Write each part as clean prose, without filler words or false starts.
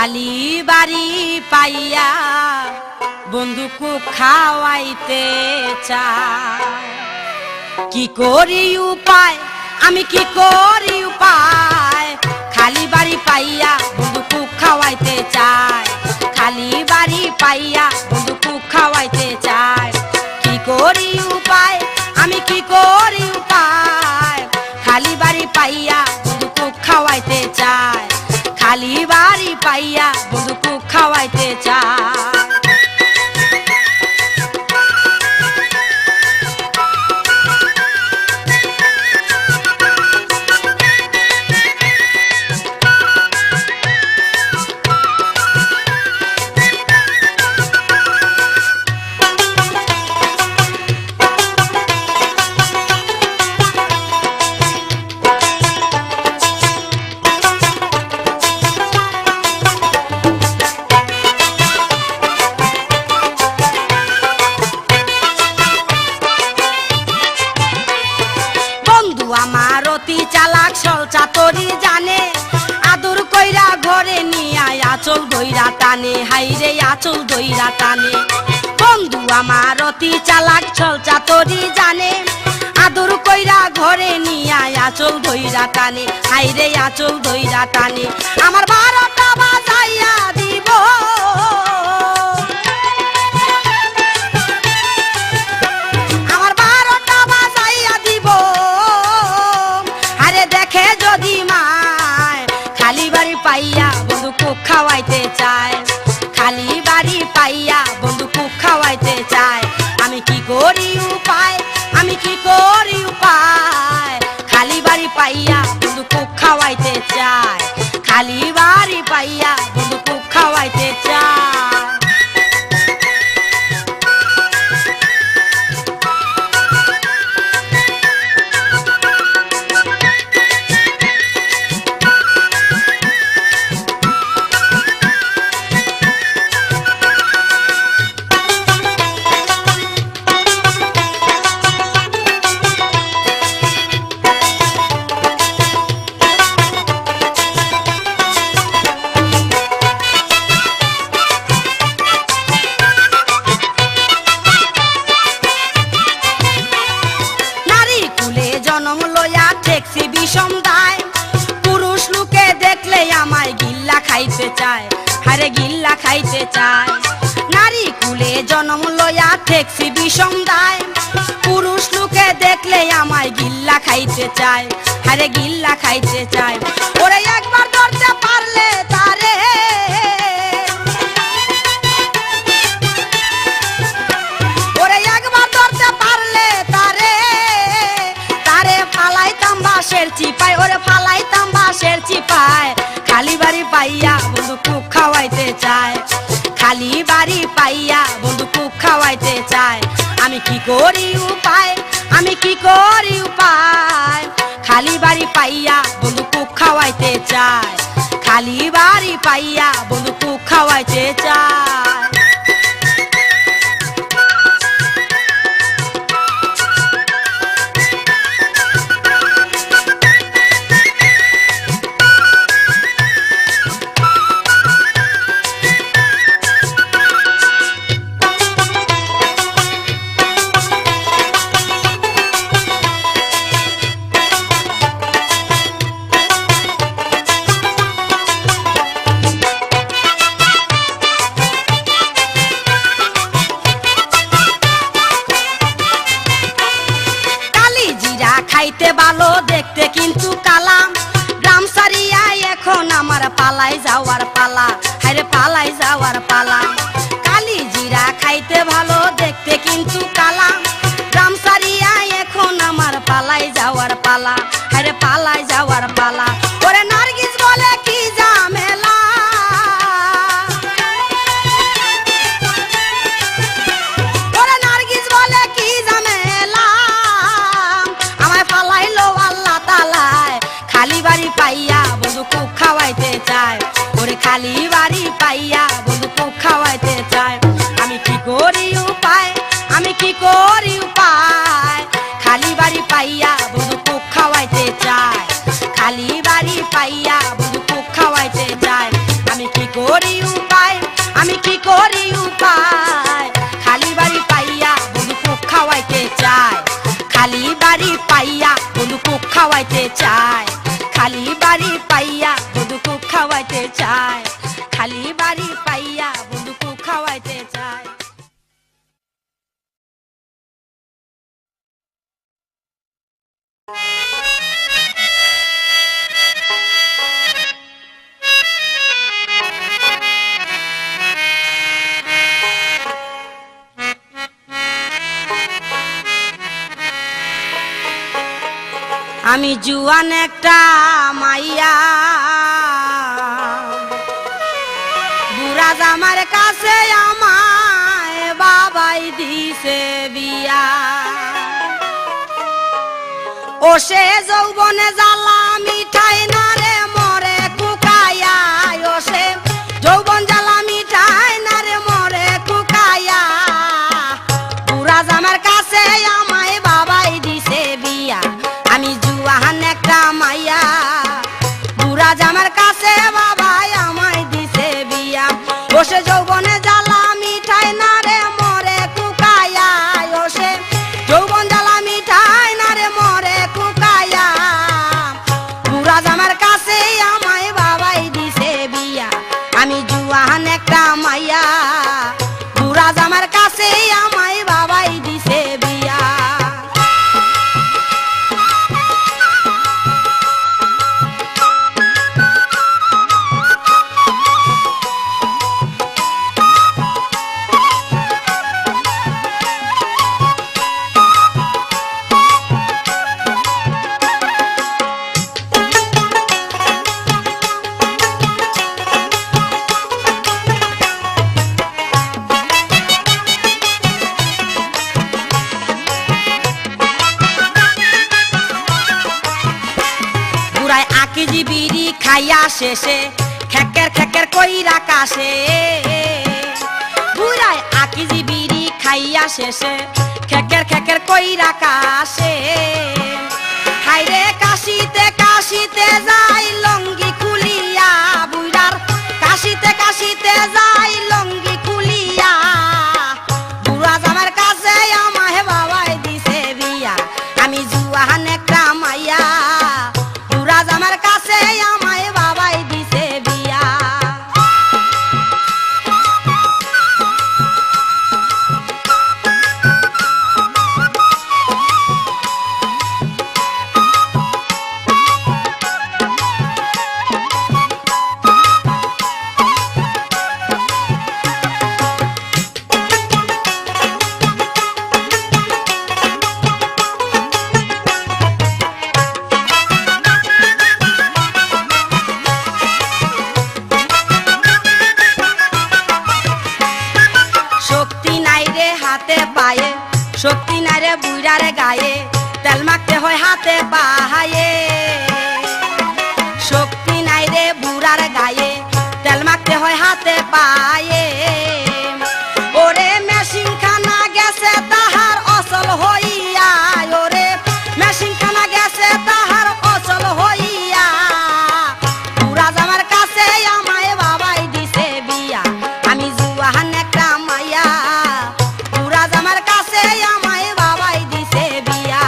খালি বাড়ি পাইয়া বন্ধুক খাওয়াইতে চায়। কি করি উপায়, আমি কি করি উপায়, খালি বাড়ি পাইয়া বন্ধুক খাওয়াইতে চায়। খালি বাড়ি পাইয়া বন্ধুক খাওয়াইতে চায়। কি করি উপায়, আমি কি করি উপায়, খালি বাড়ি পাইয়া বন্ধুক খাওয়াইতে চায়। খালি বাড়ি পাইয়া বন্ধুক খাওয়াইতে চায়। আমার অতি চালাক সলচা তরি জানে, আদর কইরা ঘরে নিয়া আঁচল ধইরা টানে, হাইরে আঁচল ধইরা টানে। বন্ধু আমার অতি চালাক সলচা তরি জানে, আদর কইরা ঘরে নিয়া আঁচল ধইরা টানে, হাইরে আঁচল ধইরা টানে। আমার 12টা বাজাইয়া দিব, আমার 12টা বাজাইয়া দিব, দেখে যদি মায় খালি বাড়ি পাইয়া বন্ধুক খাওয়াইতে চায়। খালি বাড়ি পাইয়া বন্ধুক খাওয়াইতে চায়। আমি কি করি উপায়, আমি কি করি উপায়, খালি বাড়ি পাইয়া বন্ধুক খাওয়াইতে চায়। খালি বাড়ি পাইয়া বন্ধুক খাওয়াইতে চায়। জনম লয়া ঠেকছি বিষম দায়, পুরুষ লোকে দেখলে আমায় গিল্লা খাইতে চায়, হারে গিল্লা খাইতে চায়। নারী কুলে জনম লয়া ঠেকছি বিষম দায়, পুরুষ লোকে দেখলে আমায় গিল্লা খাইতে চায়, হারে গিল্লা খাইতে চায়। ওরে একবার ধরতে পারলে তারে, ওরে একবার ধরতে পারলে তারে, তারে ফালাইতাম বাঁশের চিপায়, ওরে ফালাইতাম বাঁশের চিপায়। খালি বাড়ি পাইয়া বন্ধুক খাওয়াইতে চায়। খালি বাড়ি পাইয়া বন্ধুক খাওয়াইতে চায়। আমি কি করি উপায়, আমি কি করি উপায়, খালি বাড়ি পাইয়া বন্ধুক খাওয়াইতে চায়। খালি বাড়ি পাইয়া বন্ধুক খাওয়াইতে চায়। খাইতে ভালো দেখতে কিন্তু কালা, গ্রাম সারিয়া এখন আমার পালাই যাওয়ার পালা, হায়রে পালাই যাওয়ার পালা। কালি জিরা খাইতে ভালো দেখতে কিন্তু কালা, গ্রাম সারিয়া এখন আমার পালাই যাওয়ার পালা, হায়রে পালাই যাওয়ার পালা। ওরে নার্গিস বলে কি ঝামেলা, ওরে নার্গিস বলে কি ঝামেলা, আমায় পালাইলো আল্লাহ তালায়। খালি বাড়ি পাইয়া বন্ধুক খাওয়াইতে চায়, ওরে খালি বাড়ি পাইয়া বন্ধুক খাওয়াইতে চায়। আমি কি করি উপায়, আমি কি করি উপায়, খালি বাড়ি পাইয়া বন্ধুক খাওয়াইতে চায়। খালি বাড়ি পাইয়া বন্ধুক খাওয়াইতে চায়। আমি কি করি আমি কি করি উপায় খালি বাড়ি পাইয়া বন্ধু কুক খাওয়াইতে চায় খালি বাড়ি পাইয়া বন্ধু কুক খাওয়াইতে চায় খালি বাড়ি পাইয়া বন্ধু কুক খাওয়াইতে চায় খালি বাড়ি পাইয়া বন্ধু কুক খাওয়াইতে চায় আমি জুয়ান একটা মাইয়া বুড়া জামার কাছে আমায় বাবাই দিছে বিয়া ও সে যৌবনে জ্বালা মিঠাই না রে মরে কুকায়া ও সে যৌবন জ্বালা মিঠাই না রে মরে কুকায়া বুড়া জামার কাছে আমায় বাবাই দিছে বিয়া আমি জুয়ান একটা মাইয়া বুড়া জামার কাছে বাবাই আমায় দিছে বিয়া ও সে যৌবনে জ্বালা মিঠাই না রে মরে কুকায়া ও সে যৌবন জ্বালা মিঠাই না রে মরে কুকায়া বুড়া জামার কাছে আমায় বাবাই দিছে বিয়া আমি জুয়ান একটা মাইয়া বুড়া জামার কাছে আমায় বাবাই দিছে বিয়া কেজি বিড়ি খাইয়া শেষে খেকের খেকের কইরা কাশে বুড়ায় আকিজি বিড়ি খাইয়া শেষে খেকের খেকের কইরা কাশে হাইরে কাশিতে কাশিতে যাই লঙ্গি খুলিয়া বুড়ার কাশিতে কাশিতে যাই লঙ্গি খুলিয়া বুড়া জামার কাছে আমায় বাবাই দিছে বিয়া আমি জুয়ান একটা মাইয়া বুড়া জামার কাছে আমায় বাবাই দিছে বিয়া শক্তি নাই রে বুড়ার গায়ে তেল মাখতে হয় হাতে বাহায়ে শক্তি নাই রে বুড়ার গায়ে তেল মাখতে হয় হাতে পায়ে ওরে মেশিন খানা গেছে তাহার অচল হইয়া ওরে মেশিন খানা গেছে তাহার অচল হইয়া বুড়া জামার কাছে আমায় বাবাই দিছে বিয়া আমি জুয়ান একটা মাইয়া বুড়া জামার কাছে আমায় বাবাই দিছে বিয়া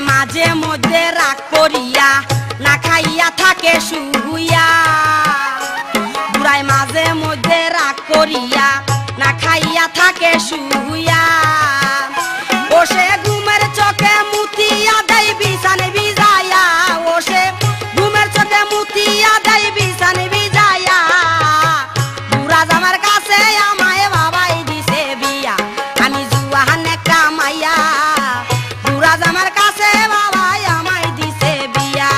মাঝে মধ্যে রাগ করিয়া না খাইয়া থাকে শুইয়া বুড়াই মাঝে মধ্যে রাগ করিয়া না খাইয়া থাকে শুইয়া ও সে ঘুমের চোখে মুতিয়া দেয় বিছানে ভিজায়া ও সে ঘুমের চোখে মুতিয়া দেয় বিছানে ভিজায়া বুড়া জামার কাছে আমায় বাবাই দিছে বিয়া আমি জুয়ান একটা মাইয়া বুড়া জামার কাছে বাবাই আমায় দিছে বিয়া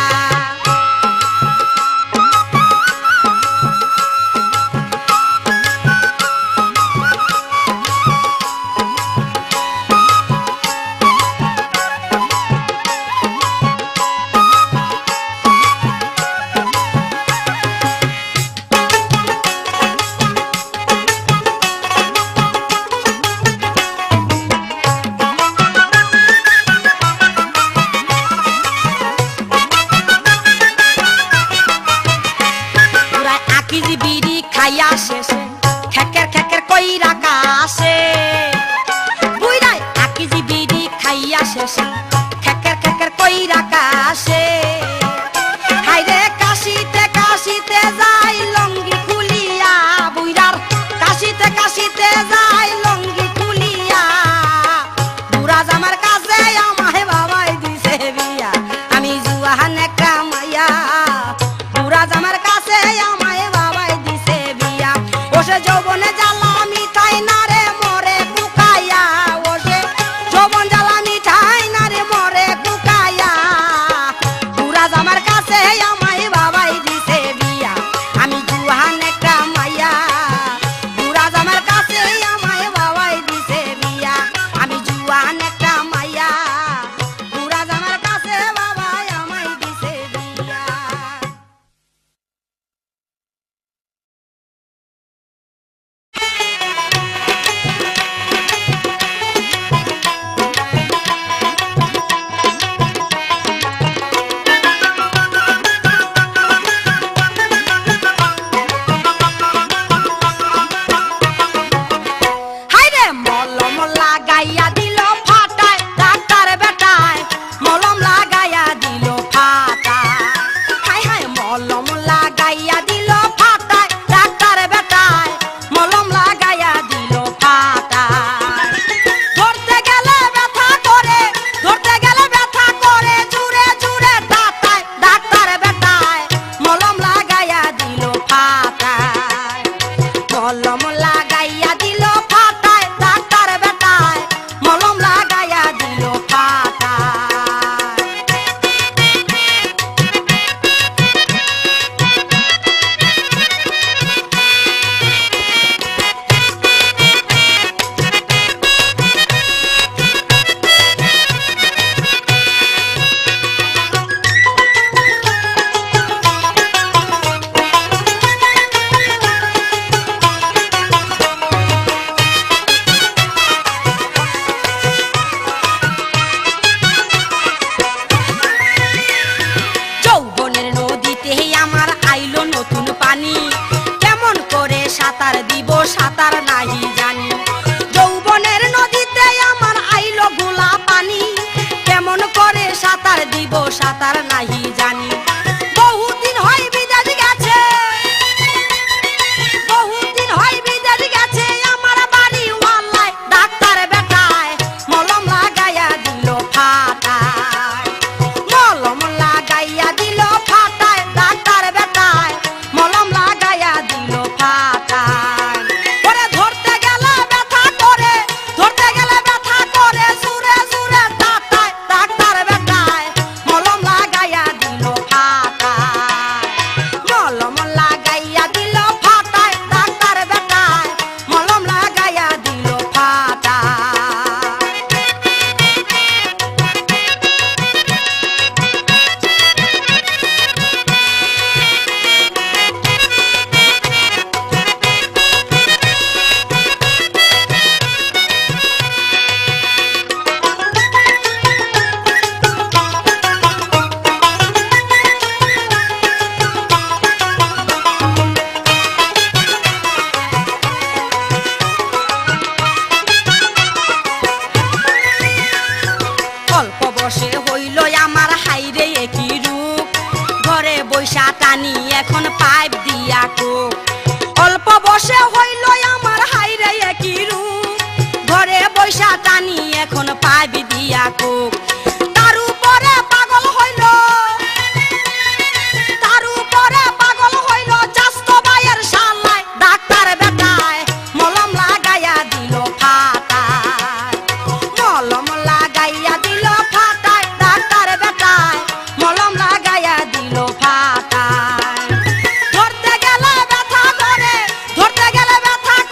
খাইয়া শেষে খেকের খেকের কইরা কাশে বুইরাই আকিজি বিড়ি খাইয়া শেষে খেকের খেকের কইরা কাশে হাইরে কাশিতে কাশিতে যাই লঙ্গি খুলিয়া বুইরার কাশিতে কাশিতে যাই লঙ্গি খুলিয়া বুড়া জামার কাছে আমায় বাবাই দিছে বিয়া আমি জুয়ান একটা মাইয়া বুড়া জামার কাছে আমায় বাবাই দিছে বিয়া ওসে যৌবনে জ্বালা মিঠাই না রে মরে কুকাইয়া ওসে যৌবন জ্বালা মিঠাই না রে মরে কুকাইয়া বুড়া জামার কাছে আমায় বাবাই দিছে বিয়া আমি জুয়ান একটা মাইয়া বুড়া জামার কাছে আমায় বাবাই দিছে বিয়া আমি জুয়ান একটা মাইয়া বুড়া জামার কাছে বাবাই আমায় দিছে বিয়া হাইরে মলম লাগাইয়া দিল ফাটায় ডাক্তার বেটায় মলম লাগাইয়া দিল ফাটায় হাই হাই মলম লাগাইয়া দিল ফাটায় ডাক্তার বেটায় মলম লাগাইয়া দিল ফাটায় ধরতে গেলে ব্যথা করে জুড়ে জুড়ে টাটায় ডাক্তার বেটায় মলম লাগাইয়া দিল ফাটায় মলম লাগাইয়া দিল ফাটায় ডাক্তার বেটায় মলম লাগাইয়া দিল ফাটায় যৌবনের নদীতে আমার আইলো নতুন পানি কেমন করে সাঁতার দিব সাঁতার নাহি জানি যৌবনের নদীতে আমার আইলো গোলা পানি কেমন করে সাঁতার দিব সাঁতার নাহি জানি বহুদিন হয় বিদেশ গেছে আমার বাড়ি ওয়াল্লায় ডাক্তার বেটায় মলম লাগাইয়া দিল ফাটায় মলম লাগাইয়া দিল ফাটায় ডাক্তার বেটায় মলম লাগাইয়া দিল ফাটায় ওরে ধরতে গেলে ব্যথা করে জুড়ে জুড়ে টাটায় ডাক্তার বেটায় মলম লাগাইয়া দিল ফাটায় মলম লাগাইয়া দিল ফাটায় ডাক্তার বেটায় মলম লাগাইয়া দিল ফাটায় অল্প বসে হইল আমার হাইরে একই রূপ ঘরে বৈশা টানি এখন পাইপ দিয়া কোক অল্প বসে হইল আমার হাইরে একই রূপ ঘরে বৈশা টানি এখন পাইপ দিয়া কোক তার উপরে পাগল হইল চাস্ত ভাইয়ের শালায় ডাক্তার বেটায় মলম লাগাইয়া দিল ফাটায় মলম লাগাইয়া দিল ফাটায় ডাক্তার বেটায় মলম লাগাইয়া দিল ফাটায় ধরতে গেলে ব্যথা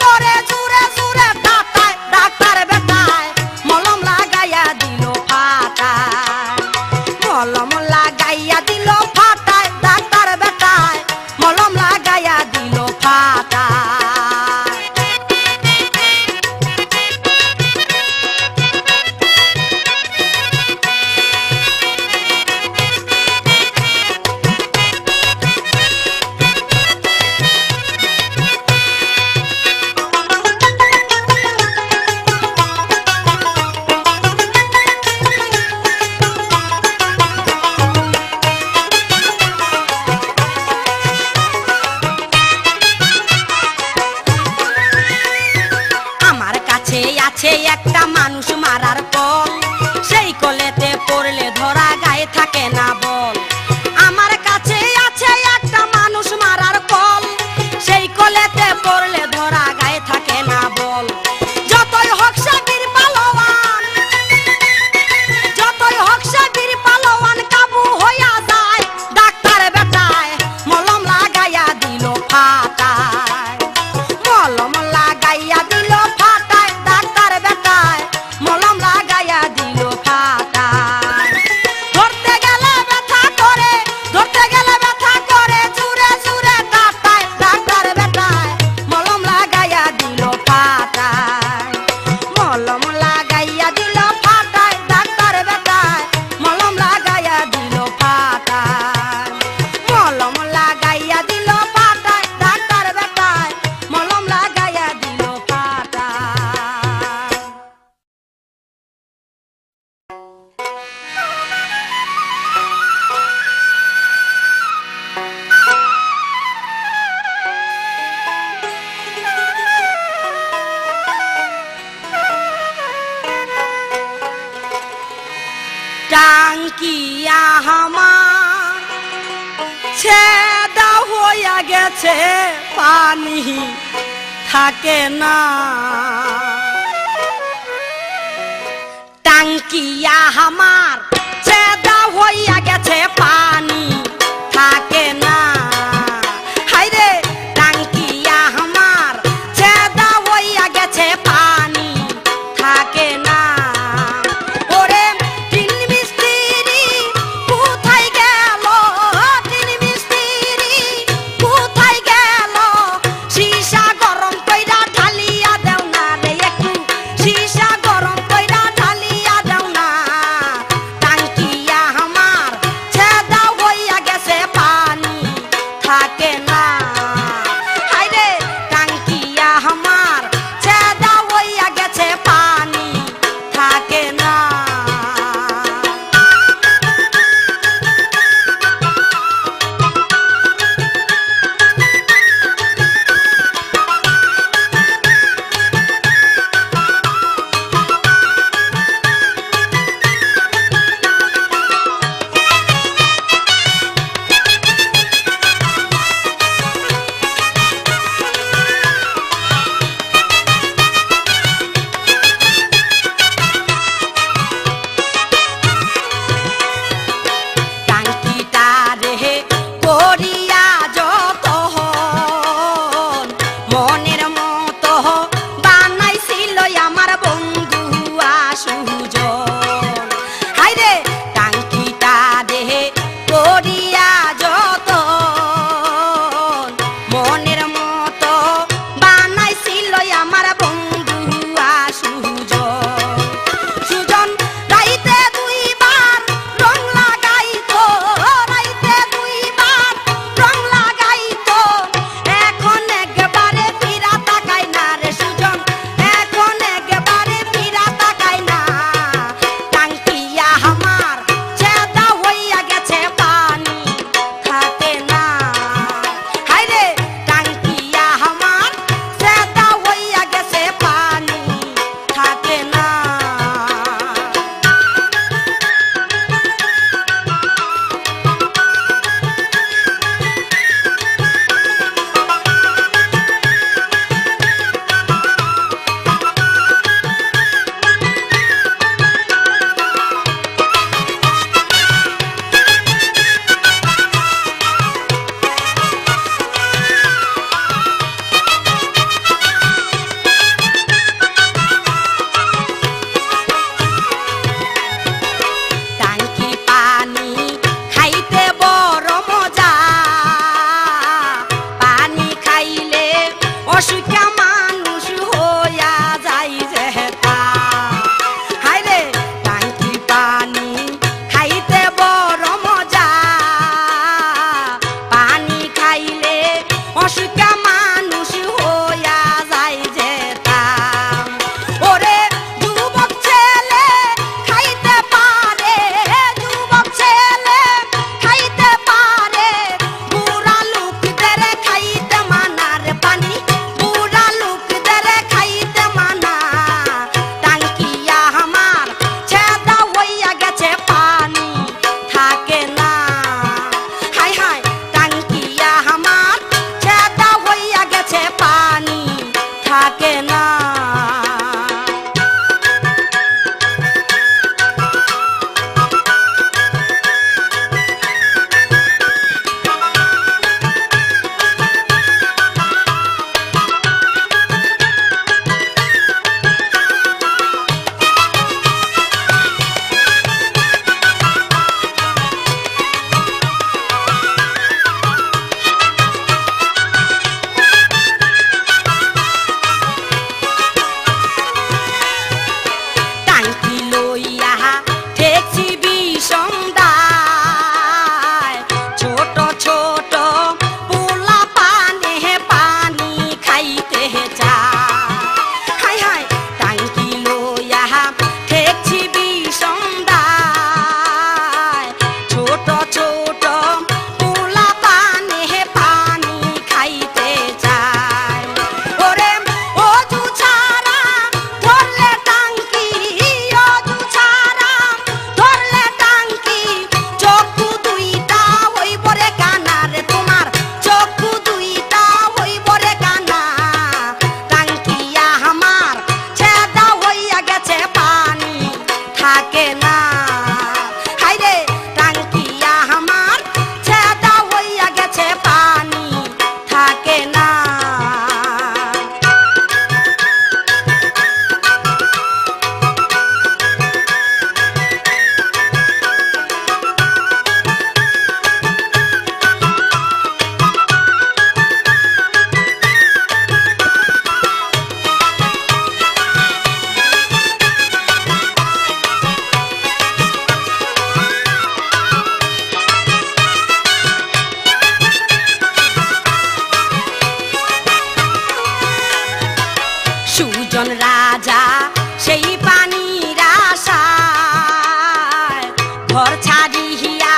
করে জুড়ে জুড়ে টাটায় ডাক্তার বেটায় মলম লাগাইয়া দিল ফাটায় মানুষ মারার কল, সেই কলেতে পড়লে ধরা গায়ে থাকে না বল। আমার কাছে আছে একটা মানুষ মারার কল, সেই কলেতে পড়লে ধরা গায়ে থাকে না বল। যতই হোক সে বীর পালোয়ান, যতই হোক সে বীর পালোয়ান, কাবু হইয়া যায় ডাক্তার বেটায় মলম লাগাইয়া দিল ফাটায়, মলম লাগাইয়া দিল ফাটায়, ডাক্তার বেটায় মলম লাগাইয়া দিল ফাটায়। ধরতে গেলে ব্যথা করে, ধরতে গেলে ব্যথা করে, জুড়ে জুড়ে কাটায়, ডাক্তার বেটায় মলম লাগাইয়া দিল ফাটায়, মলম লাগাইয়া দিল ফাটায়, ডাক্তার বেটায় মলম লাগাইয়া দিল ফাটায়, মলম লাগাইয়া দিল ফাটায়, ডাক্তার বেটায় মলম লাগাইয়া দিল ফাটায়। টাঙ্কিয়া আমার ছেদা হইয়া গেছে, পানি থাকে না। টাঙ্কিয়া আমার ছেদা হইয়া গেছে, পানি থাকে না। হায়রে টাঙ্কিয়া আমার ছেদা হইয়া গেছে, পানি থাকে না। ওরে টিন মিস্ত্রি কোথায় গেল, টিন মিস্ত্রি কোথায় গেল, সীসা গরম কইরা ঢালিয়া দেও না রে একটু, সীসা গরম কইরা ঢালিয়া দেও না। টাঙ্কিয়া আমার ছেদা হইয়া গেছে, পানি থাকে না। হায়রে টাঙ্কিয়া আমার ছেদা হইয়া গেছে, পানি থাকে না। টাঙ্কিটা রে করিয়া যতন মনের মতো বানাইছিল আমার বন্ধু সুজন। হায়রে টাঙ্কিটা রে করিয়া যতন মনের মতো বানাইছিল আমার বন্ধু সুজন। সুজন রাইতে দুইবার রং লাগাইতো, রাইতে দুইবার রং লাগাইতো, এখন একবারে ফিরা তাকায় না রে সুজন, এখন একবারে ফিরা তাকায় না। টাঙ্কিয়া আমার ছেদা হইয়া গেছে, পানি থাকে না। হায়রে টাঙ্কিয়া আমার ছেদা হইয়া গেছে, পানি থাকে না। টাঙ্কি পানি খাইতে বড় মজা, পানি খাইলে অসুখা মানুষ হইয়া যায় যেতা। হায়রে টাঙ্কি পানি খাইতে বড় মজা, পানি খাইলে অসুখা মানুষ হইয়া যায় যেতা। ওরে যুবক ছেলে খাইতে পারে, যুবক ছেলে খাইতে পারে, বুড়া লোকদের খাইতে মানার পানি, বুড়া সুজন রাজা সেই পানির আশায় ঘর ছাড়িয়া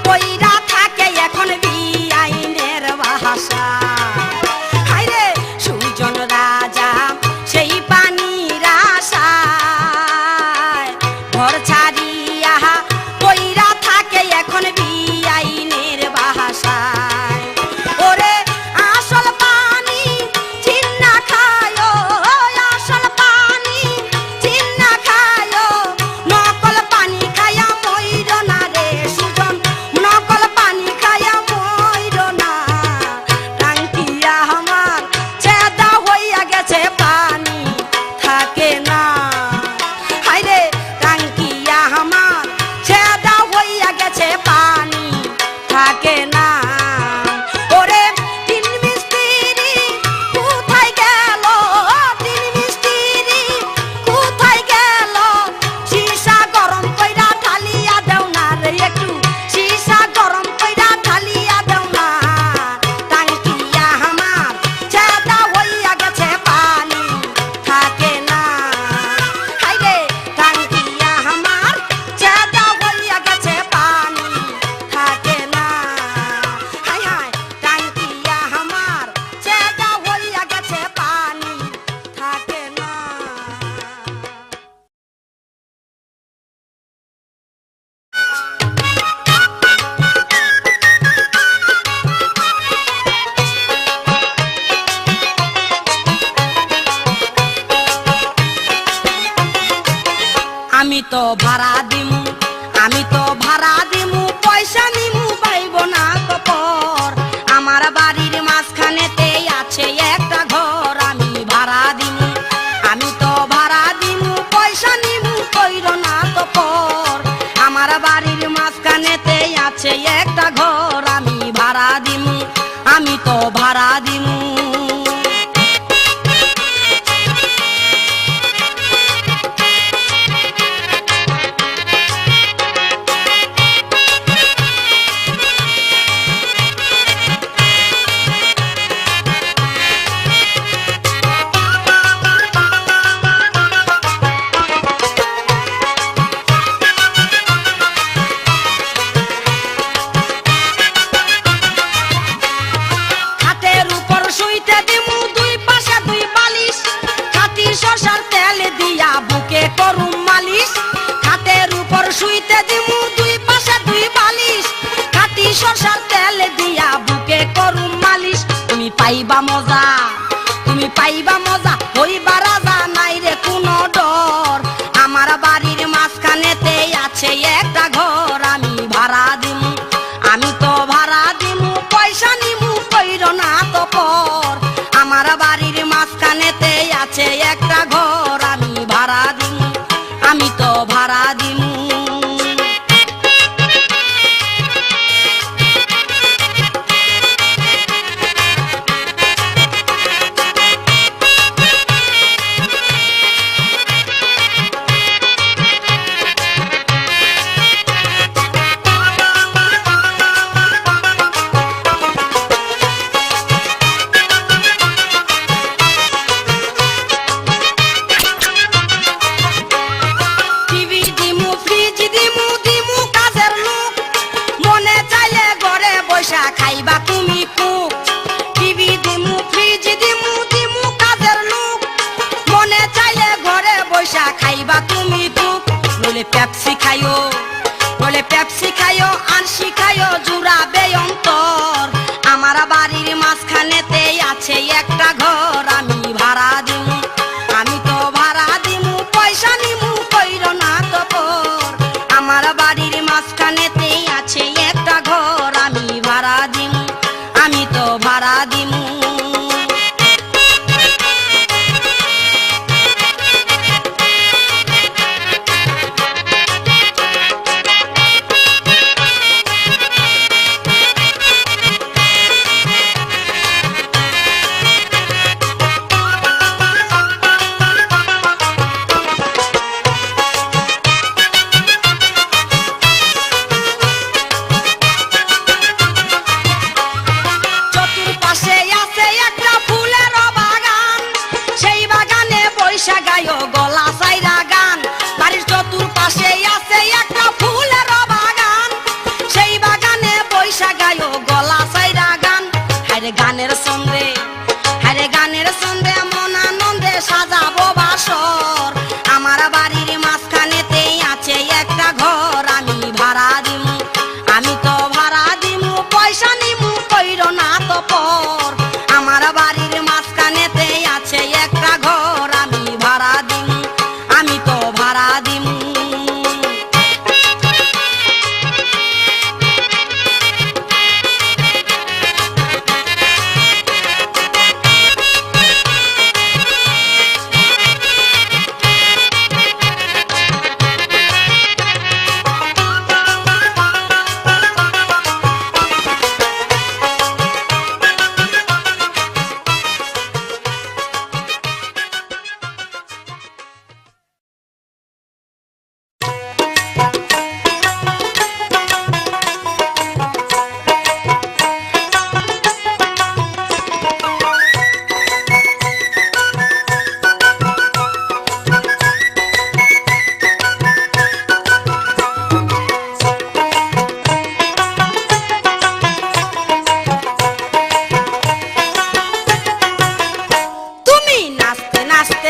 কইরা থাকে এখন বিআইনের বাসা। হায়রে সুজন রাজা সেই পানির আশায় ঘর ছাড়িয়া কইরা থাকে এখন বিআইনের বাসায়। ওরে আসল পানি চিন্না খায়ো, আসল পানি চিন্না খায়ো, নকল পানি খায়া মইর না রে সুজন, নকল পানি খায়া মইর না। টাঙ্কিয়া আমার ছেদা হইয়া গেছে পানি থাকে না। হায়রে টাঙ্কিয়া আমার ছেদা হইয়া গেছে পানি থাকে না। ওরে তিন মিস্ত্রি কোথায় গেল, তিন মিস্ত্রি কোথায় গেল, সীসা গরম কইরা ঢালিয়া দেও না রে একটু, সীসা গরম কইরা ঢালিয়া দেও না। টাঙ্কিয়া আমার ছেদা হইয়া গেছে পানি থাকে না। হায়রে টাঙ্কিয়া আমার ছেদা হইয়া গেছে পানি থাকে না। হায় হায় টাঙ্কিয়া আমার ছেদা হইয়া গেছে পানি থাকে না। আমি তো ভাড়া দিমু, আমি তো ভাড়া দিমু, পয়সা নিমু পাইব না তো পর। আমার বাড়ির মাঝখানেতে আছে একটা ঘর, আমি ভাড়া দিমু, আমি তো ভাড়া দিমু, পয়সা নিমু কইর না তো পর। আমার বাড়ির মাঝখানেতে আছে একটা ঘর, আমি ভাড়া দিমু, আমি তো ভাড়া দিমু। হাতের উপর শুইতে দিমু দুই পাশে দুই বালিশ, খাটি সরষার তেল দিয়া বুকে করুম মালিশ। হাতের উপর শুইতে দিমু দুই পাশে দুই বালিশ, খাটি সরষার তেল দিয়া বুকে করুম মালিশ। তুমি পাইবা মজা, তুমি পাইবা মজা, হইবা রাজা নাই রে কোনো ডর। আমার বাড়ির মাঝখানেতে আছে একটা ঘর, আমি ভাড়া দিমু, আমি তো ভাড়া দিমু, পয়সা নিমু কইর না তো পর। আমার বাড়ির মাঝখানেতে আছে একটা ঘর, আমি ভাড়া দিমু, আমি তো ভাড়া দিমু। টিভি দিমু, ফ্রিজ দিমু, দিমু কাজের লোক, মনে চাইলে ঘরে বসা খাইবা তুমি কুক। টিভি দিমু, ফ্রিজ দিমু, দিমু কাজের লোক, মনে চাইলে ঘরে বসা খাইবা তুমি কুক। নইলে পেপসি খাইও, নইলে পেপসি খাইও, আনসি খাইও, জুড়াবে অন্তর। আমার বাড়ির মাঝখানেতে আছে একটা ঘর, আমি ভাড়া দিমু, আমি তো ভাড়া দিমু, পয়সা নিমু কইর না তো পর। আমার বাড়ির মাঝখানেতে আছে একটা ঘর, আমি ভাড়া দিমু, আমি তো ভাড়া দিমু।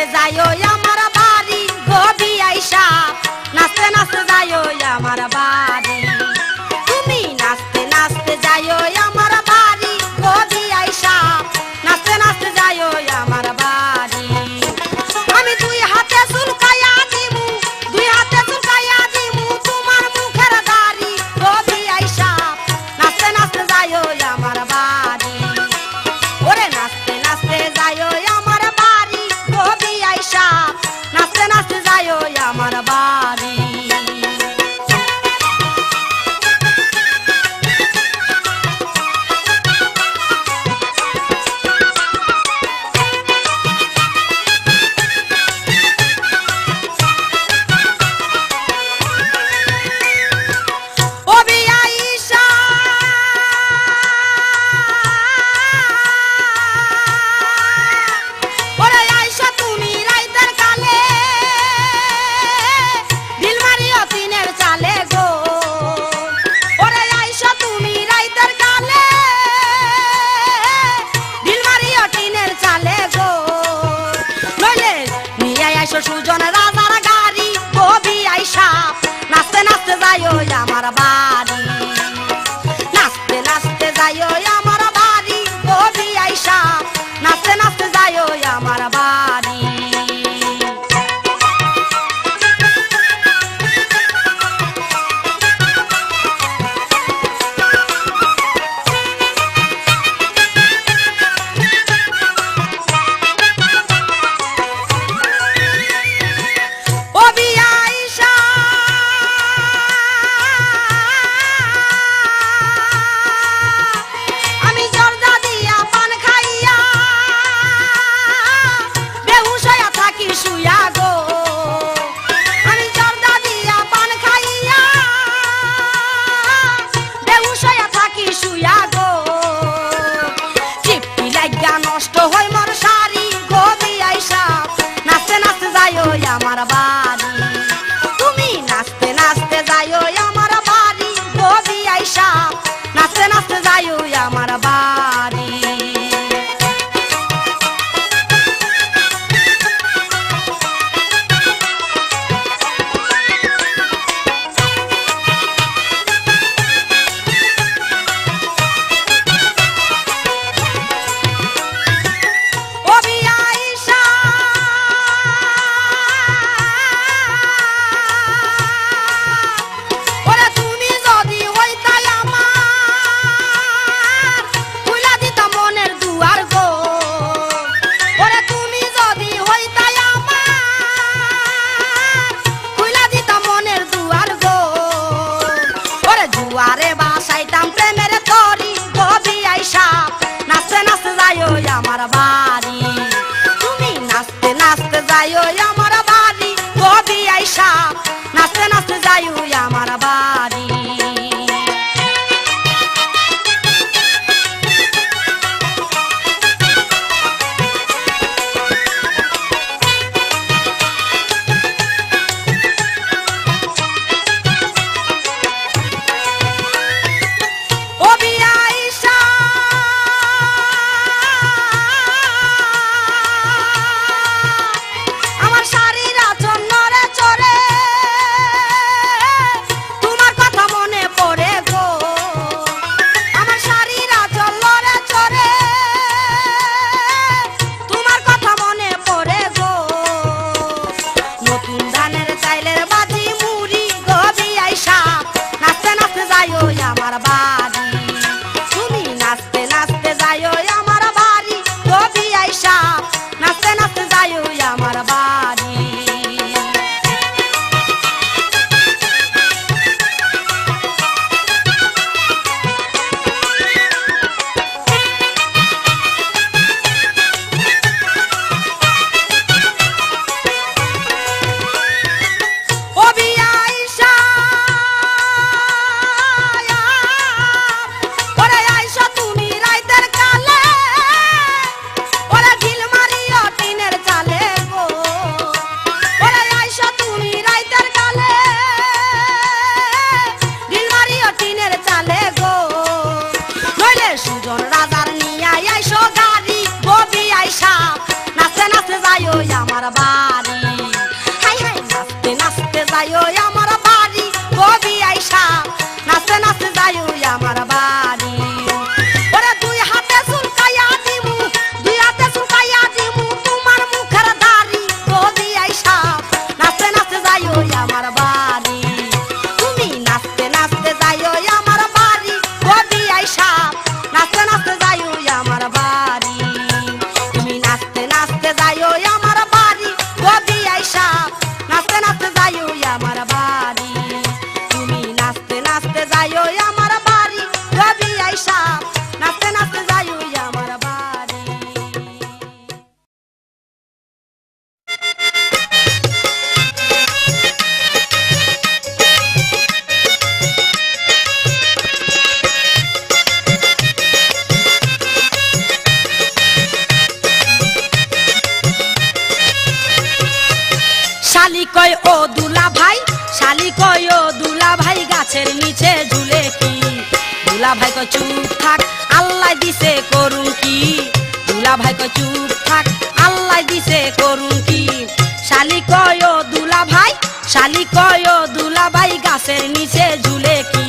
নাচতে যাইও আমার বাড়ি গো বিয়াই সাপ, নাচতে নাচতে যাইও আমার বাড়ি। তুমি নাচতে নাচতে যাইও আমার বাড়ি গো বিয়াই সাপ, নাচতে নাচতে যাইও আমার বাড়ি। আমি দুই হাতে চুলকাইয়া দিমু, দুই হাতে চুলকাইয়া দিমু তোমার মুখের দাড়ি গো বিয়াই সাপ, নাচতে নাচতে যাইও আমার বাড়ি। ওরে নাচতে নাচতে যাইও আমার বাড়ি গো বিয়াই সাপ, নাচতে নাচতে যাইও আমার বাড়ি। ও বিয়াই সাপ, ওরে আইসা তুমি রাইতের কালে, ঢিল মারিও তিনের চালে গো। ওরে আইসা তুমি রাইতের কালে, ঢিল মারিও টিনের চালে গো। নইলে নিয়ে আইসো সুজন রাজার গাড়ি গো বিয়াই সাপ, নাচতে নাচতে যাইও আমার বাড়ি। নাচতে নাচতে যাইও আমার বাড়ি গো বিয়াই সাপ, নাচতে নাচতে যাইও আমার বাড়ি। ও বিয়াই সাপ, আমি জর্দা দিয়া পান খাইয়া বেহুশ হইয়া থাকি শুইয়া গো। আমি জর্দা দিয়া পান খাইয়া বেহুশ হইয়া থাকি শুইয়া গো। চিপটি লাগিয়া নষ্ট হয় মোর শাড়ি গো বিয়াই সাপ, নাচতে নাচতে যাইও আমার বাড়ি। তুমি নাচতে নাচতে যাইও আমার বাড়ি গো বিয়াই সাপ, নাচতে নাচতে যাইও আমার বাড়ি। ও বিয়াই সাপ, আমার বাড়ি। হাই হাই নাচতে নাচতে যাইও আমার বাড়ি কবি আইসা, নাচতে নাচতে যাইও আমার বাড়ি। ওরে দুই হাতে চুলকাইয়া দিমু, দুই হাতে চুলকাইয়া দিমু তোমার মুখের দাড়ি কবি আইসা, নাচতে নাচতে যাইও আমার বাড়ি। তুমি নাচতে নাচতে যাইও আমার বাড়ি কবি আইসা, নাচতে নাচতে যাইও আমার বাড়ি। তুমি নাচতে নাচতে যাইও আমার বাড়ি কবি আইসা, নাচতে নাচতে যাইও আমার বাড়ি। তুমি নাচতে নাচতে যাইও আমার বাড়ি কবি আইসা, নাচতে নাচতে যাইও আমার বাড়ি। শালি কয় ও দুলা ভাই, শালি কয় ও দুলা ভাই গাছের নিচে ঝুলে কি? দুলা ভাই কয় চুপ থাক আল্লাহ দিছে করুন কি? দুলা ভাই কয় চুপ থাক আল্লাহ দিছে করুন কি? শালি কয় ও দুলা ভাই, শালি কয় ও দুলা ভাই গাছের নিচে ঝুলে কি?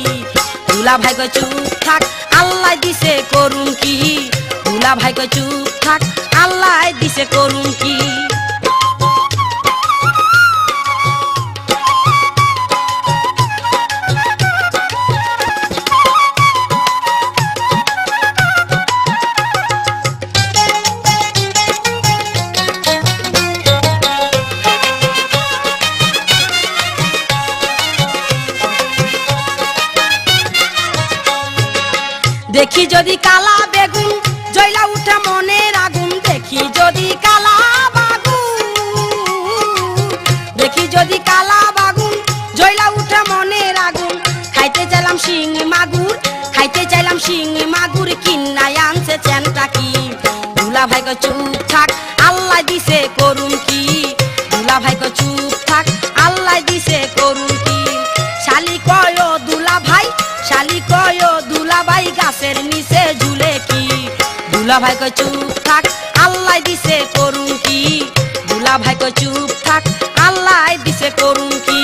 দুলা ভাই কয় চুপ থাক আল্লাহ দিছে করুন কি? দুলা ভাই কয় চুপ থাক আল্লাহ দিছে করুন কি? দেখি যদি কালা বেগুন জয়লা উঠে মনের আগুন, দেখি যদি কালা বাগুন, দেখি যদি কালা বাগুন জয়লা উঠে মনের আগুন। খাইতে চাইলাম শিং মাগুর, খাইতে চাইলাম শিং মাগুর কিন্নায় আনছে চ্যানটা কি? দুলা ভাই কয় চুপ থাক আল্লাহ দিছে করুন কি? দুলা ভাই কয় চুপ থাক আল্লাহ দিছে করুন কি? শালি কয় ও দুলা ভাই, শালি কয় ও দুলা ভাই গাছের নিচে ঝুলে কি? দুলা ভাই কয় চুপ থাক আল্লাহ দিছে করুন কি? দুলা ভাই কয় চুপ থাক আল্লাহ দিছে করুন কি?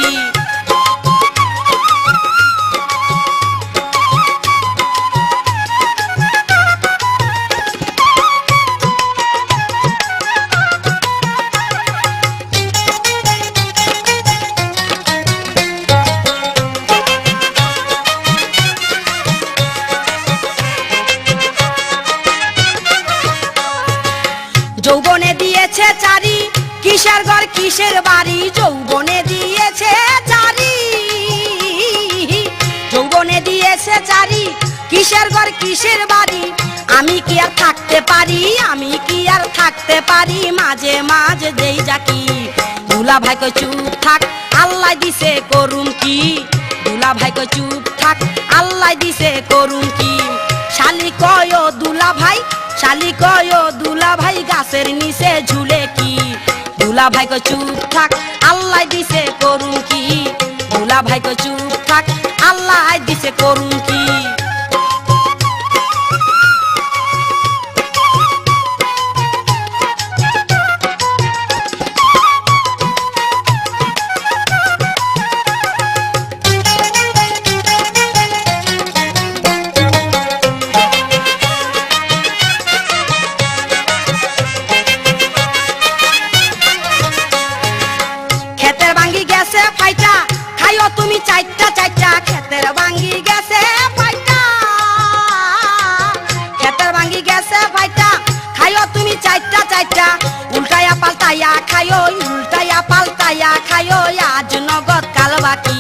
যৌবনে দিয়েছে চারি কিসের ঘর কিসের বাড়ি? যৌবনে দিয়েছে চারি, যৌবনে দিয়েছে চারি কিসের ঘর কিসের বাড়ি? আমি কি আর থাকতে পারি, আমি কি আর থাকতে পারি মাঝে মাঝে যেই যাকি? দুলা ভাই কয় চুপ থাক আল্লাহ দিছে করুন কি? দুলা ভাই কয় চুপ থাক আল্লাহ দিছে করুন কি? শালি কয় ও দুলা ভাই, শালি কয় ও দুলা ভাই গাছের নিচে ঝুলে কি? দুলা ভাই কয় চুপ থাক আল্লাহ দিছে করুন কি? দুলা ভাই কয় চুপ থাক আল্লাহ দিছে করুন কি? তুমি চাইটা চাইটা ক্ষেতের ভাঙ্গি গেছে ফাইটা, ক্ষেতের ভাঙ্গি গেছে ফাইটা খাইও তুমি চাইটা চাইটা। উল্টাইয়া পাল্টাইয়া খাইও, উল্টাইয়া পাল্টাইয়া খাইও আজ নগদ কাল বাকি।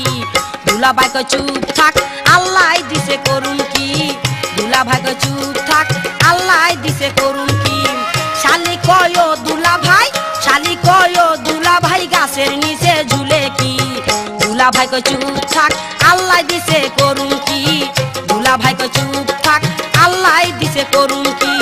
দুলা ভাই কয় চুপ থাক আল্লাহ দিছে করুন কি? দুলা ভাই কয় চুপ থাক আল্লাহ দিছে করুন কি? শালি কয় ও দুলা ভাই, শালি কয় ও দুলা ভাই গাছের নিচে ঝুলে কি? দুলা ভাই কয় চুপ থাক আল্লাহ দিছে করুন কি? দুলা ভাই কয় চুপ থাক আল্লাহ দিছে করুন কি?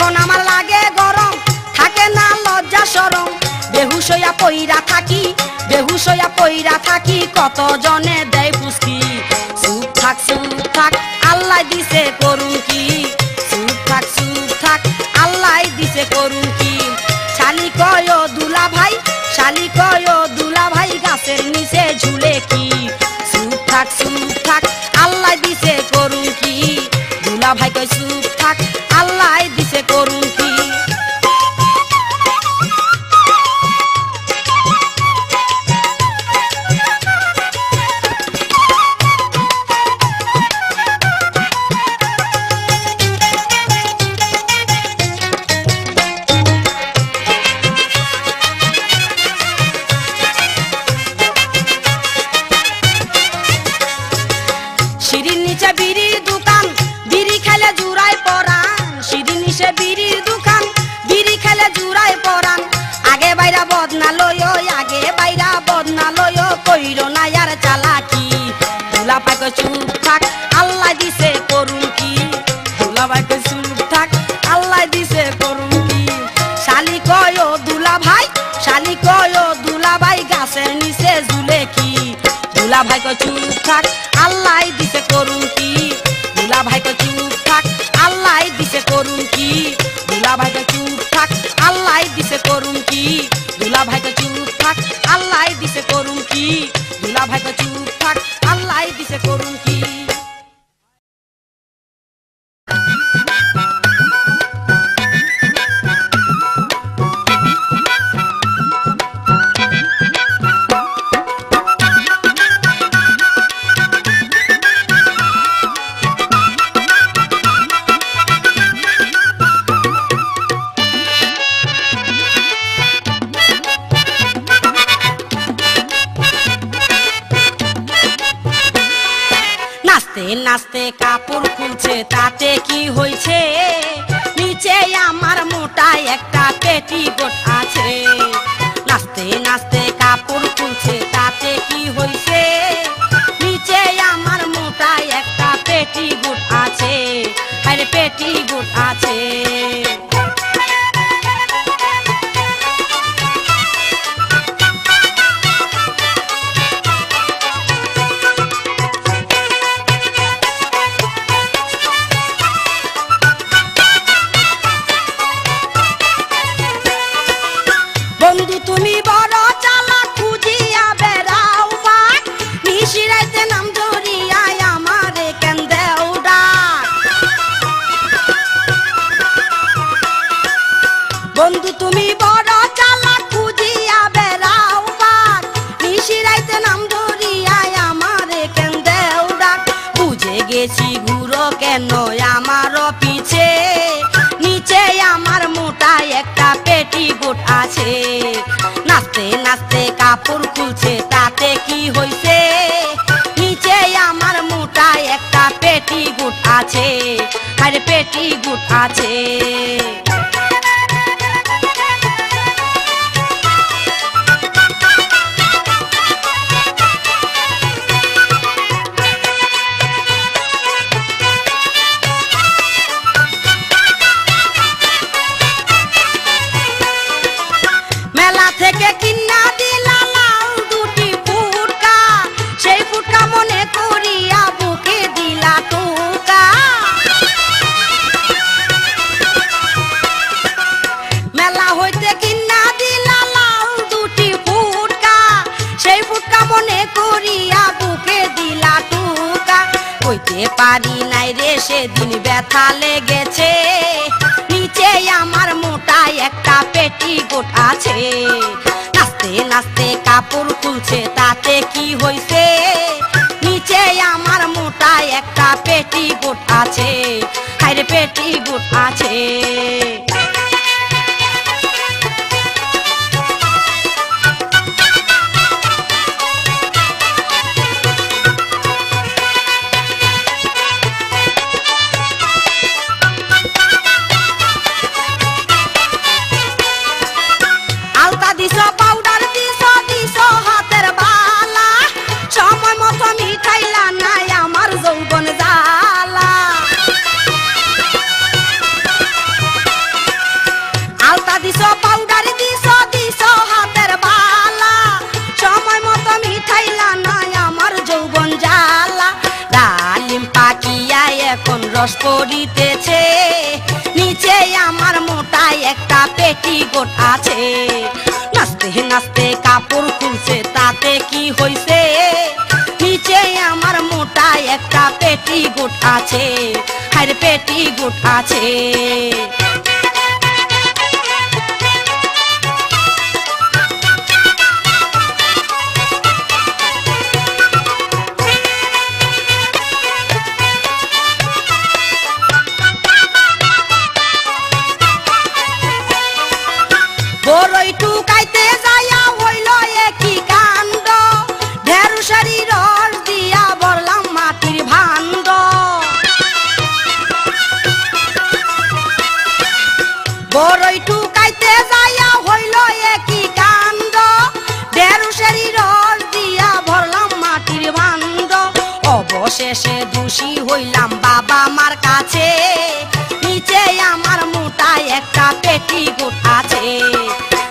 এখন আমার লাগে গরম থাকে না লজ্জা শরম বেহুশ হইয়া পইরা থাকি বেহুশ হইয়া পইরা থাকি কত জনে দেয় ফুসকি চুপ থাক আল্লাহ দিছে করুন কি চুপ থাক আল্লাহ দিছে করুন কি শালি কয় দুলা ভাই শালি কয় দুলা ভাই গাছের নিচে ঝুলে কি চুপ থাক আল্লাহ দিছে করুন কি দুলা ভাই কয় চুপ থাক আল্লাহ দিছে করুন কি সিঁড়ির নিচে বিড়ির দোকান বিড়ি খেলে জুড়াই পরান সিঁড়ির নিচে বিড়ির দোকান বিড়ি খেলে জুড়াই পরান আগে বাইরা বদনা লয় আগে বাইরা বদনা লয় কইরো না আর চালাকি দুলা ভাই কয় চুপ থাক আল্লাহ দিছে করুন কি দুলা ভাই কয় চুপ থাক আল্লাহ দিছে করুন কি শালি কয় দুলা ভাই শালি কয় দুলা ভাই গাছের নিচে ঝুলে কি দুলা ভাই কয় চুপ থাক আল্লাহ দিছে করুন কি দুলা ভাই কয় চুপ থাক আল্লাহ দিছে করুন কি দুলা ভাই কয় চুপ থাক আল্লাহ দিছে করুন কি দুলা ভাই কয় চুপ থাক আল্লাহ দিছে করুন কি দুলা ভাই কয় চুপ থাক আল্লাহ দিছে করুন কি নাচতে নাচতে কাপড় খুলছে তাতে কি হয়েছে নিচে আমার মোটা একটা পেটিকোট আছে নাচতে নাচতে কাপড় খুলছে তাতে কি হয়েছে নিচে আমার মোটা একটা পেটিকোট আছে আরে পেটিকোট আছে বন্ধু তুমি বড় চালাক খুঁজিয়া বেড়াও বাঘ নিশিরাইতে নাম ধরিয়া আমারে কেন দেও ডাক বন্ধু তুমি বড় চালাক খুঁজিয়া বেড়াও বাঘ নিশিরাইতে নাম ধরিয়া আমারে কেন দেও ডাক বুঝে গেছি ঘুরো কেন আমার পিছে নিচে আমার মোটা একটা পেটিকোট আছে নাচতে নাচতে কাপড় খুলছে তাতে কি হইছে নিচে আমার মোটা একটা পেটিকোট আছে আরে পেটিকোট আছে মেলা থেকে কিনা দিলা লাউ দুটি ফুটকা সেই ফুটকা মনে করিয়া বুকে দিলা টুকা মেলা হইতে কিনা দিলা লাউ দুটি ফুটকা সেই ফুটকা মনে করিয়া বুকে দিলা টুকা কইতে পারি নাই রে সেদিন ব্যথা লেগেছে নিচে আমার মোটা একটা পেটিকোট আছে নাচতে নাচতে কাপড় খুলছে তাতে কি হইছে নিচে আমার মোটা একটা পেটিকোট আছে আরে পেটিকোট আছে আলতা দিছ পাউডার দিছ হাতের বালা সময় মতো মিঠাইলা নাই আমার যৌবন জালা রস পড়িতেছে, নিচে আমার মোটা একটা পেটিকোট আছে। নাচতে নাচতে কাপড় খুলছে, তাতে কি হইছে? নিচে আমার মোটা একটা পেটিকোট আছে, হায় পেটিকোট আছে। বড়ই টুকাইতে যাইয়া হইল একই কাণ্ড, ঢেঁড়ুশারি রস দিয়া বললাম মাটির ভাণ্ড। বড়ই টুকাইতে যাইয়া হইল একই কাণ্ড, ঢেঁড়ুশারি রস দিয়া ভরলাম মাটির ভাণ্ড। অবশেষে দোষী হইলাম বাবা মার কাছে, নিচে আমার মোটা একটা পেটিকোট আছে।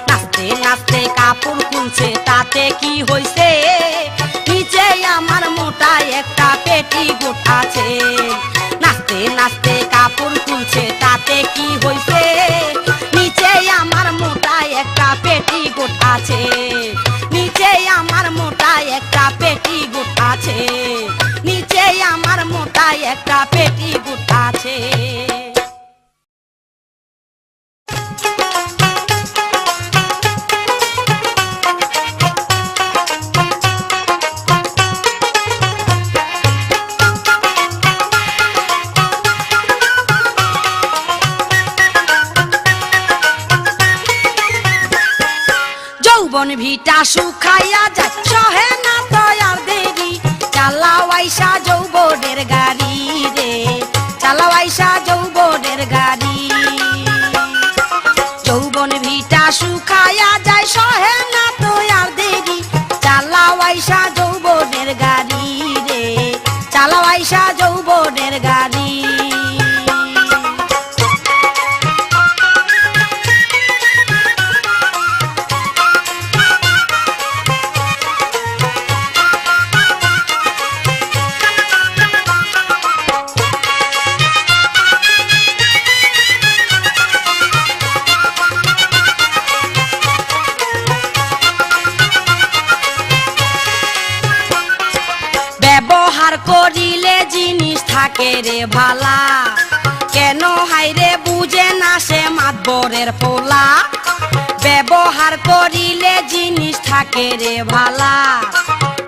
নাচতে নাচতে কাপড় খুলছে, তাতে কি হইছে? নিচে আমার মোটা একটা পেটিকোট আছে। নাচতে নাচতে কাপড় খুলছে, তাতে কি হইছে? নিচে আমার মোটা একটা পেটিকোট আছে। নিচে আমার মোটা একটা পেটিকোট আছে। নিচে আমার মোটা একটা পেটিকোট আছে। যৌবন ভিটা শুকাইয়া যায়, সহে না তো আর দেরি। চালাও আইসা যৌবনের গাড়ি রে, চালাও আইসা যৌবনের গাড়ি। যৌবন ভিটা শুকাইয়া যায়, সহে না তো আর দেরি। চালাও আইসা যৌবনের গাড়ি রে, চালাও আইসা যৌবনের গাড়ি। ব্যবহার করিলে জিনিস থাকে রে ভালা, কেন হাইরে বুঝে না সে মাতবরের পোলা। ব্যবহার করিলে জিনিস থাকে রে ভালা,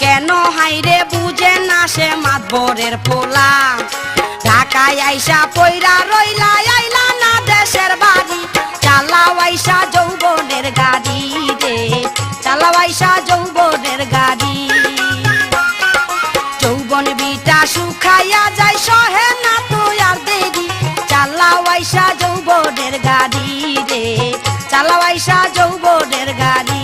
কেন হাইরে বুঝে না সে মাতবরের পোলা। ঢাকায় আইসা পয়রা রইলা, আইলা না দেশের বাড়ি। চালাও আইসা যৌবনের গাড়ি রে, চালাও আইসা যৌবনের গাড়ি। যৌবন বিটা শুকাইয়া যায়, সহে না তো আর দেরি। চালাও আইসা যৌবনের গাড়ি রে, চালাও আইসা যৌবনের গাড়ি।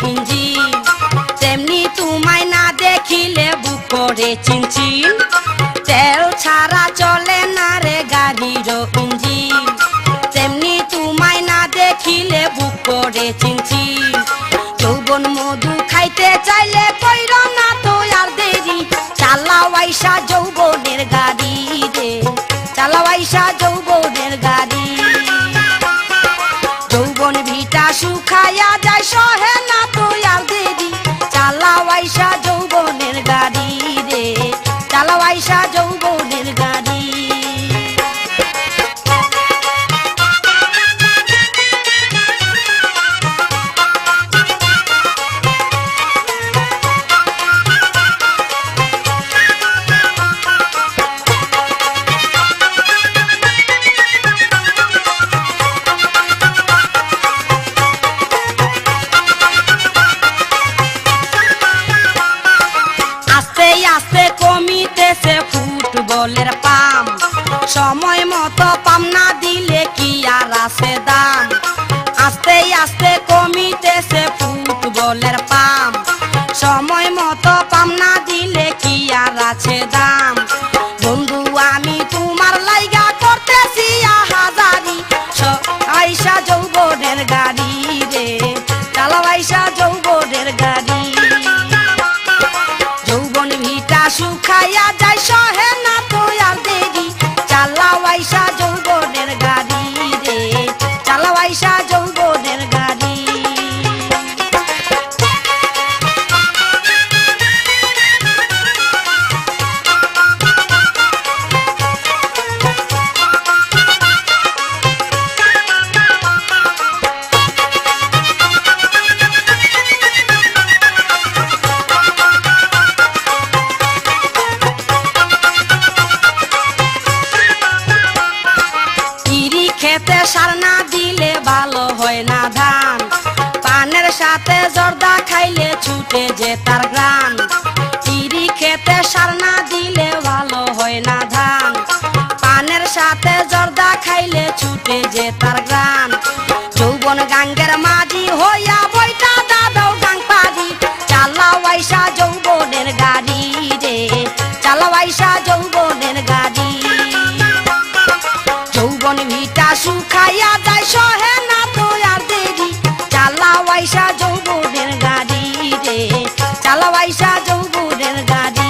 ইঞ্জিন তেমনি তোমায় না দেখিলে বুক করে চিনচিন। তেল ছাড়া চলে না রে গাড়ির ইঞ্জিন, তেমনি তোমায় না দেখিলে বুক করে চিনচিন। যৌবন মধু খাইতে চাইলে কইর না তো আর দেরি। চালাও আইসা যৌবনের গাড়ি রে, চালাও আইসা যৌবনের গাড়ি। যৌবন ভিটা শুকাইয়া যায়, সহে না তো আর দেরি। চালাও আইসা যৌবনের গাড়ি রে, চালাও আইসা যৌবনের গাড়ি। দাম আস্তে আস্তে কমিতেছে ফুটবলের পাম সময় মতো পাম না দিলে কি আর আছে দাম বন্ধু আমি তোমার লাইগা করতেছি হাজারি আইসা যৌবনের গাড়ি রে চালাও আইসা যৌবনের গাড়ি যৌবন ভিটা শুকাইয়া যায় সহে না তো আর দেরি চালাও আইসা যৌবনের গাড়ি রে চালাও আইসা যৌবনের গাড়ি খেতে সার না দিলে ভালো হয় না ধান পানের সাথে জর্দা খাইলে ছুটে যে তার গ্রান ইরি খেতে সার না দিলে ভালো হয় না ধান পানের সাথে জর্দা খাইলে ছুটে যে তার গ্রান যৌবন গাঙ্গের মাঝি হইয়া বইটা দাদাও গাং পারি চালাও আইসা যৌবনের গাড়ি রে চালাও আইসা যৌবনের গাড়ি যৌবন ভিটা শুকাইয়া যায় সহে না তো আর দেরি চালাও আইসা যৌবনের গাড়ি রে চালাও আইসা যৌবনের গাড়ি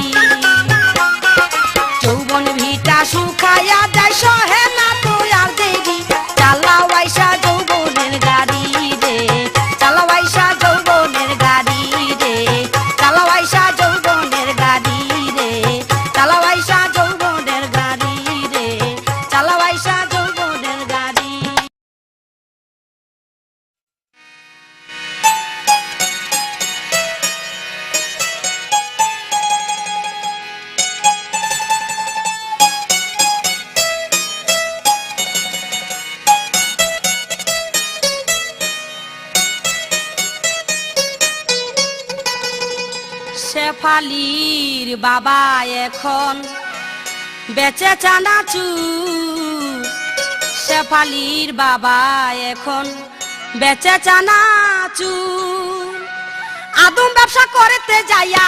যৌবন ভিটা শুকাইয়া যায় সহে না তো আর দেরি চালাও আইসা যৌবনের গাড়ি রে চালাও আইসা যৌবনের গাড়ি রে চালাও আইসা যৌবনের গাড়ি রে চালাও আইসা যৌবনের গাড়ি রে চালাও আইসা যৌবনের গাড়ি শেফালির বাবা এখন বেচে চানাচুর শেফালির বাবা এখন বেচে চানাচুর আদম ব্যবসা করতে যাইয়া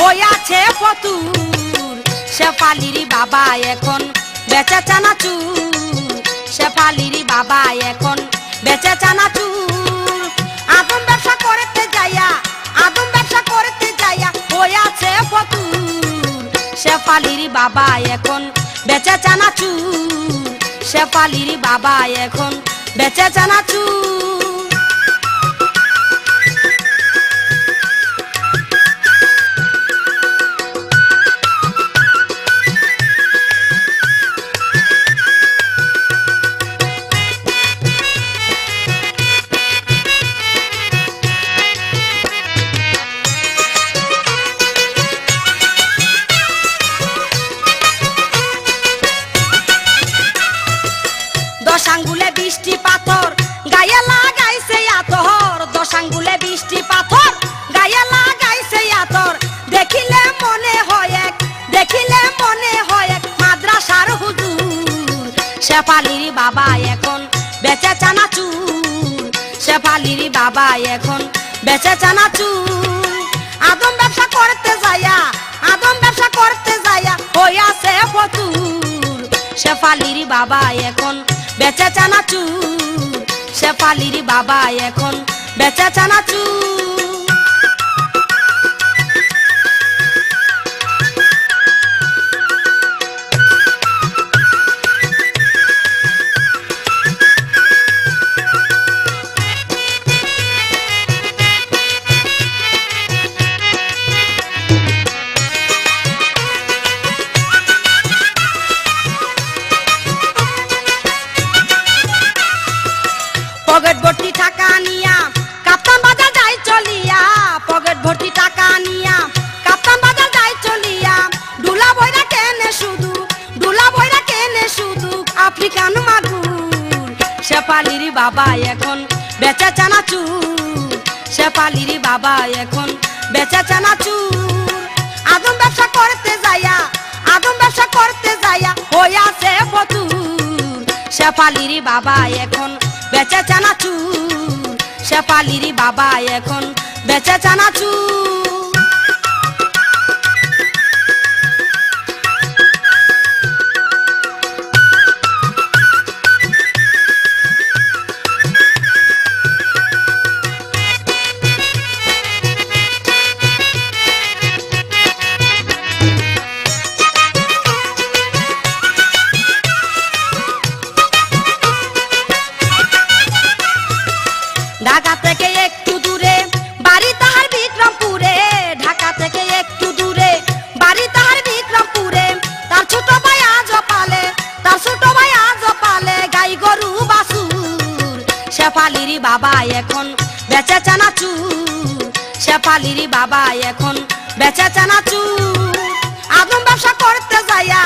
হইয়াছে ফতুর শেফালির বাবা এখন বেচে চানাচুর শেফালির বাবা এখন বেচে চানাচুর আদম ব্যবসা করতে যাইয়া হইয়াছে ফতুর শেফালির বাবা এখন বেচে চানাচুর শেফালির বাবা এখন বেচে চানাচুর দশ আঙ্গুলে 20টি পাথর গায়ে লাগাইছে আতর দশ আঙ্গুলে 20টি পাথর গায়ে লাগাইছে আতর দেখিলে মনে হয় এক মাদ্রাসার হুজুর শেফালির বাবা এখন বেচে চানাচুর শেফালির বাবা এখন বেচে চানাচুর আদম ব্যবসা করতে যাইয়া হইয়াছে ফতুর শেফালির বাবা এখন বেচে চানাচুর শেফালির বাবা এখন বেচে চানাচুর পকেট ভর্তি টাকা নিয়া কাপ্তান বাজার যাই চলিয়া পকেট ভর্তি টাকা নিয়া কাপ্তান বাজার যাই চলিয়া ডুলা বইরা কেনে শুধু আফ্রিকান মাগুর শেফালির বাবা এখন বেচে চানাচুর শেফালির বাবা এখন বেচে চানাচুর আদম ব্যবসা করতে যাইয়া হইয়াছে ফতুর শেফালির বাবা এখন বেচে চানাচুর, শেফালির বাবা এখন বেচে চানাচুর। ঢাকা থেকে একটু দূরে বাড়ি তাহার বিক্রমপুরে, ঢাকা থেকে একটু দূরে বাড়ি তাহার বিক্রমপুরে। তার ছোট ভাই আজও পালে, তার ছোট ভাই আজও পালে গাই গরু বাছুর। শেফালির বাবা এখন বেচে চানাচুর, শেফালির বাবা এখন বেচে চানাচুর। আদম ব্যবসা করতে যাইয়া,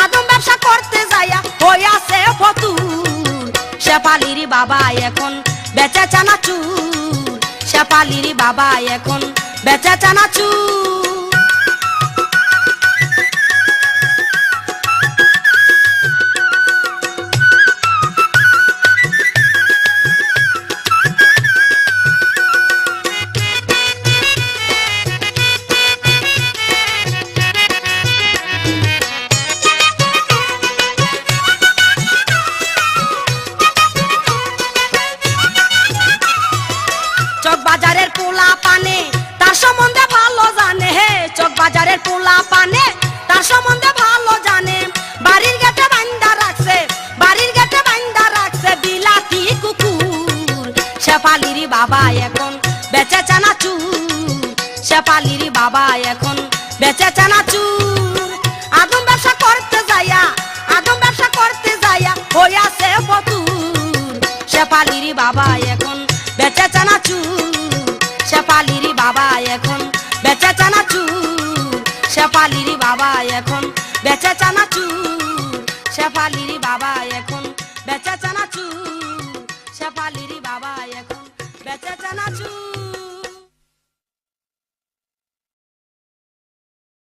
আদম ব্যবসা করতে যাইয়া হইয়াছে ফতুর। শেফালির বাবা এখন বেচে চানাচুর, শেফালির বাবা এখন বেচে চানাচুর। চকবাজারের পোলা পানে তার সম্বন্ধে ভালো জানে, হে চকবাজারের পোলা পানে তার সম্বন্ধে ভালো জানে। বাড়ির গেটে বান্দা রাখছে, বাড়ির গেটে বান্দা রাখছে বিলাতি কুকুর। শেফালির বাবা এখন বেচে চানাচুর, শেফালির বাবা এখন বেচে চানাচুর। আদম ব্যবসা করতে যাইয়া, আদম ব্যবসা করতে যাইয়া হইয়াছে ফতুর। শেফালির বাবা এখন বেচে চানাচুর, শেফালির বাবা এখন বেচে চানাচুর, শেফালির বাবা এখন বেচে চানাচুর, শেফালির বাবা এখন বেচে চানাচুর।